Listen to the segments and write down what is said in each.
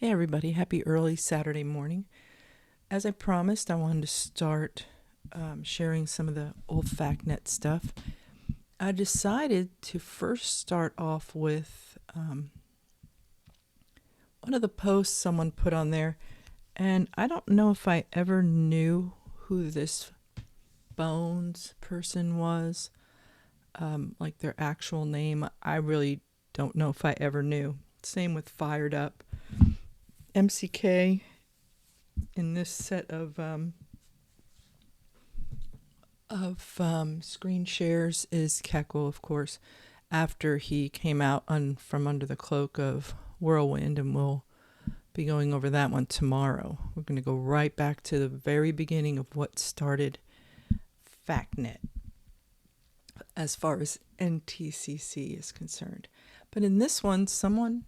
Hey everybody, happy early Saturday morning. As I promised, I wanted to start sharing some of the old FactNet stuff. I decided to first start off with one of the posts someone put on there, and I don't know if I ever knew who this Bones person was, like their actual name. I really don't know if I ever knew. Same with Fired Up. MCK in this set of screen shares is Keckle, of course, after he came out from under the cloak of Whirlwind, and we'll be going over that one tomorrow. We're going to go right back to the very beginning of what started FactNet as far as NTCC is concerned. But in this one, someone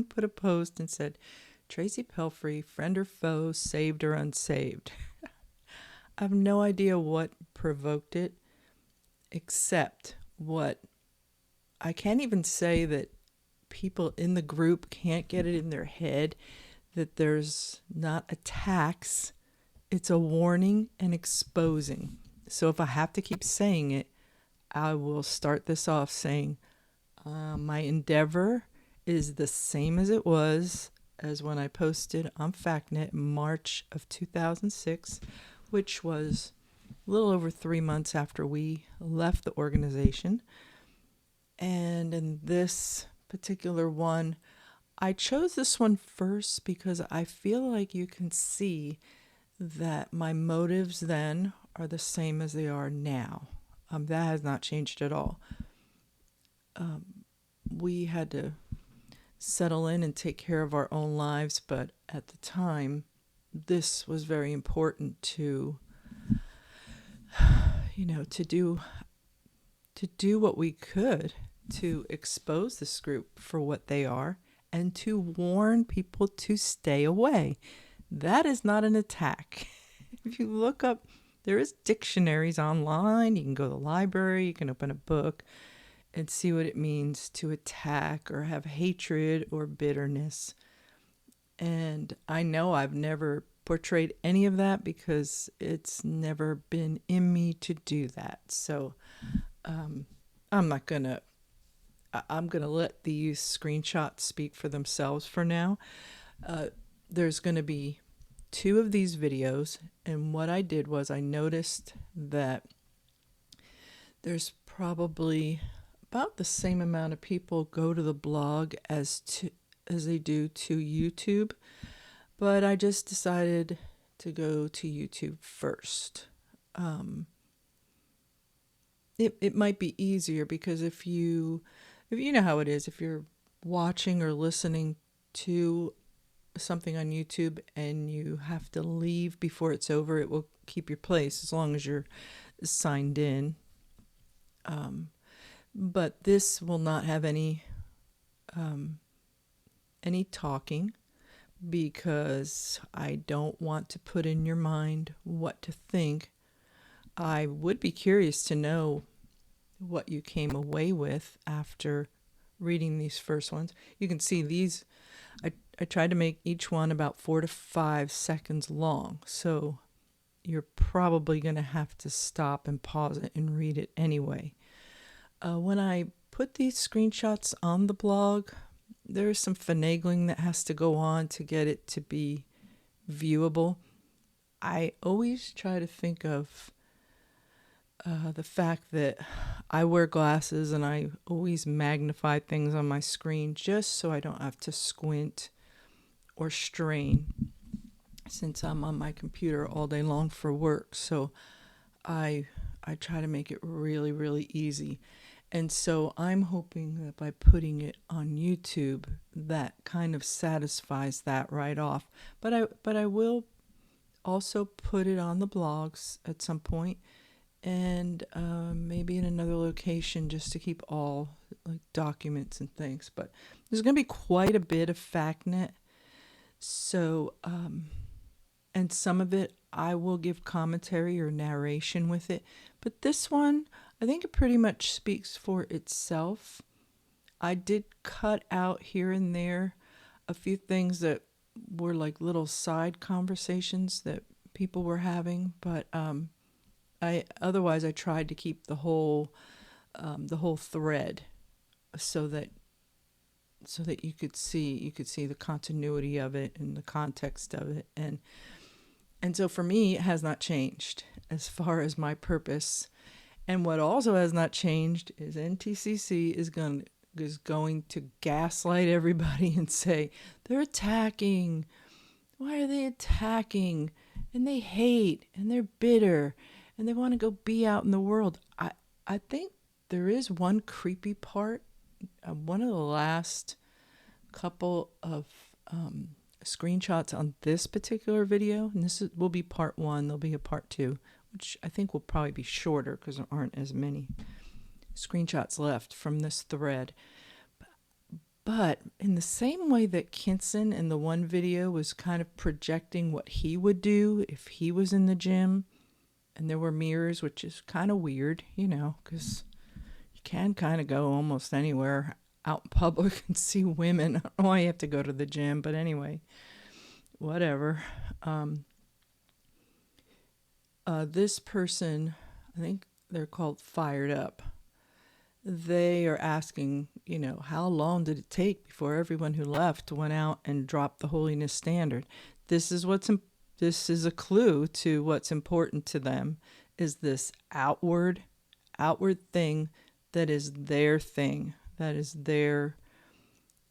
put a post and said, Tracy Pelfrey, friend or foe, saved or unsaved. I have no idea what provoked it, except what I can't even say that people in the group can't get it in their head that there's not attacks. It's a warning and exposing. So if I have to keep saying it, I will start this off saying my endeavor is the same as it was as when I posted on FactNet in March of 2006, which was a little over 3 months after we left the organization. And in this particular one, I chose this one first because I feel like you can see that my motives then are the same as they are now. That has not changed at all. We had to settle in and take care of our own lives, but at the time, this was very important to, to do what we could to expose this group for what they are and to warn people to stay away. That is not an attack. If you look up, there is dictionaries online. You can go to the library, you can open a book and see what it means to attack or have hatred or bitterness. And I know I've never portrayed any of that because it's never been in me to do that. So I'm not going to, I'm going to let these screenshots speak for themselves for now. There's going to be 2 of these videos. And what I did was I noticed that there's probably about the same amount of people go to the blog as they do to YouTube, but I just decided to go to YouTube first. It might be easier because if you know how it is, if you're watching or listening to something on YouTube and you have to leave before it's over, it will keep your place as long as you're signed in. But this will not have any talking because I don't want to put in your mind what to think. I would be curious to know what you came away with after reading these first ones. You can see these, I tried to make each one about 4 to 5 seconds long. So you're probably going to have to stop and pause it and read it anyway. When I put these screenshots on the blog, there's some finagling that has to go on to get it to be viewable. I always try to think of the fact that I wear glasses and I always magnify things on my screen just so I don't have to squint or strain since I'm on my computer all day long for work. So I try to make it really, really easy. And so I'm hoping that by putting it on YouTube, that kind of satisfies that right off. But I will also put it on the blogs at some point, and maybe in another location just to keep all like documents and things. But there's going to be quite a bit of FactNet. So, and some of it I will give commentary or narration with it. But this one, I think it pretty much speaks for itself. I did cut out here and there a few things that were like little side conversations that people were having, but I tried to keep the whole thread so that you could see the continuity of it and the context of it, and so for me it has not changed as far as my purpose. And what also has not changed is NTCC is going to gaslight everybody and say they're attacking. Why are they attacking? And they hate and they're bitter and they want to go be out in the world. I think there is one creepy part. One of the last couple of screenshots on this particular video, and will be part one. There'll be a part two, which I think will probably be shorter because there aren't as many screenshots left from this thread. But in the same way that Kinson in the one video was kind of projecting what he would do if he was in the gym, and there were mirrors, which is kind of weird, because you can kind of go almost anywhere out in public and see women. I don't know why you have to go to the gym, but anyway, whatever. This person, I think they're called Fired Up. They are asking, how long did it take before everyone who left went out and dropped the holiness standard? This is a clue to what's important to them, is this outward thing that is their thing, that is their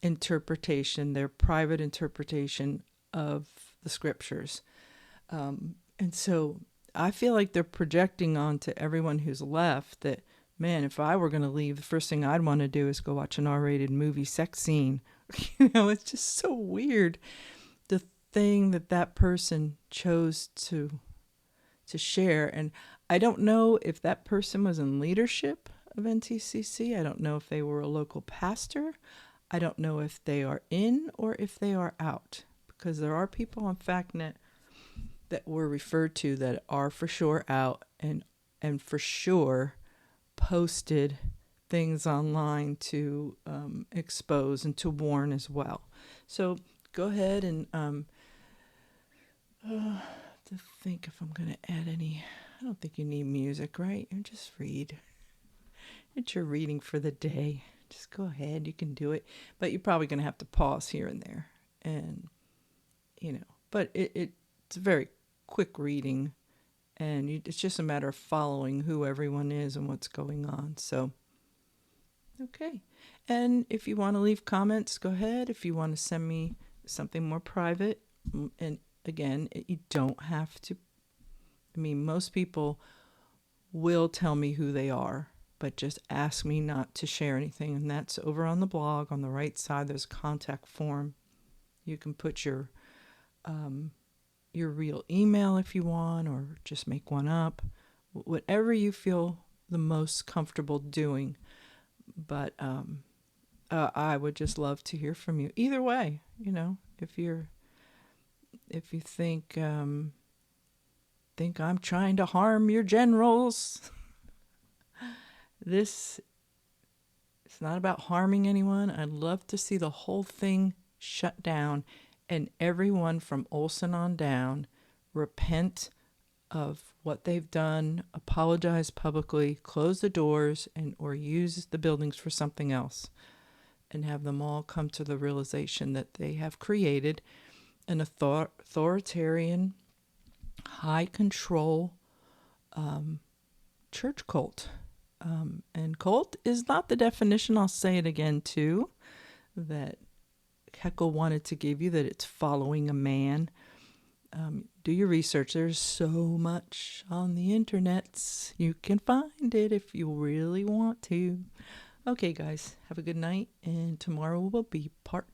interpretation, their private interpretation of the scriptures. And so I feel like they're projecting onto everyone who's left that, man, if I were going to leave, the first thing I'd want to do is go watch an R-rated movie sex scene. It's just so weird. The thing that person chose to share. And I don't know if that person was in leadership of NTCC. I don't know if they were a local pastor. I don't know if they are in or if they are out, because there are people on FactNet that were referred to that are for sure out and for sure posted things online to expose and to warn as well. So go ahead and to think if I'm going to add any. I don't think you need music, right? You just read. It's your reading for the day. Just go ahead. You can do it. But you're probably going to have to pause here and there. And, but it's a very quick reading. And it's just a matter of following who everyone is and what's going on. So, okay. And if you want to leave comments, go ahead. If you want to send me something more private, and again, you don't have to. I mean, most people will tell me who they are, but just ask me not to share anything. And that's over on the blog on the right side. There's a contact form. You can put your real email if you want, or just make one up, whatever you feel the most comfortable doing. But I would just love to hear from you. Either way, if you think I'm trying to harm your generals, it's not about harming anyone. I'd love to see the whole thing shut down and everyone from Olson on down repent of what they've done, apologize publicly, close the doors, or use the buildings for something else, and have them all come to the realization that they have created an authoritarian, high control church cult. And cult is not the definition, I'll say it again too, that Heckle wanted to give you, that it's following a man. Do your research. There's so much on the internet. You can find it if you really want to. Okay, guys, have a good night, and tomorrow will be part